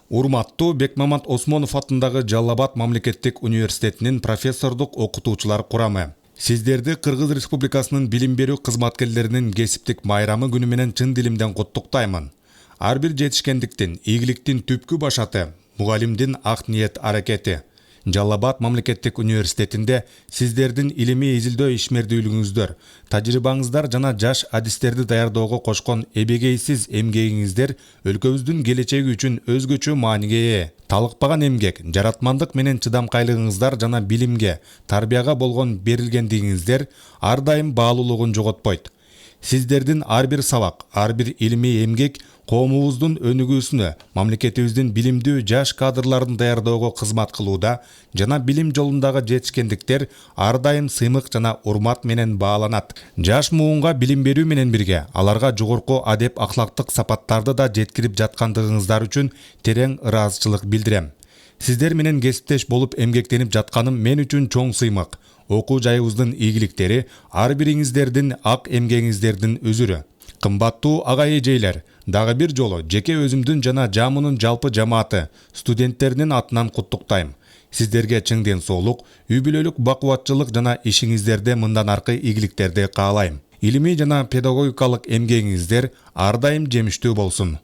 Урматтуу Бекмамат Осмонов атындагы Жалал Абад мамлекеттик университетинин профессордук окутуучулар курамы. Сиздерди Кыргыз Республикасынын билим берүү кызматкерлеринин кесиптик майрамы күнү менен чын дилимден куттуктаймын. Ар бир жетишкендиктин, ийгиликтин түпкү башаты мугалимдин ак ниет аракети. Жалал Абад мамлекеттик университетинде сиздердин илимий изилдөө ишмердүүлүгүңүздөр, тажрыйбаңыздар жана жаш адистерди даярдоого кошкон эбегейсиз эмгегиңиздер өлкөбүздүн келечеги үчүн өзгөчө мааниге ээ. Талыкпаган эмгек, жаратмандык менен чыдамкайлыгыңыздар жана билимге, тарбияга болгон берилгендигиңиздер ар дайым баалуулугун жоготпойт. Сиздердин ар бир сабак, ар бир илимий эмгек коомубуздун өнүгүүсүнө, мамлекетибиздин билимдүү жаш кадрларын даярдоого кызмат кылууда жана билим жолундагы жетишкендиктер ар дайым сыймык жана урмат менен бааланат. Жаш муунга билим берүү менен бирге аларга жогорку адеп акылактык сапаттарды да жеткирип жаткандыгыңыздар үчүн терең ыраазычылык билдирем. Сиздер менен кесиптеш болуп эмгектенип жатканым мен үчүн чоң сыймык. Окуу жайыбыздын ийгиликтери ар бириңиздердин ак эмгегиңиздердин үзүрү. Кымбаттуу ага эжейлер, дагы бир жолу жеке өзүмдүн жана жамунун жалпы жамааты, студенттеринин атынан куттуктайм. Сиздерге чың ден соолук, үй бүлөлүк бакубатчылык жана ишиңиздерде мындан аркы ийгиликтерди каалайм. Илимий жана педагогикалык эмгегиңиздер ар дайым жемиштүү болсун.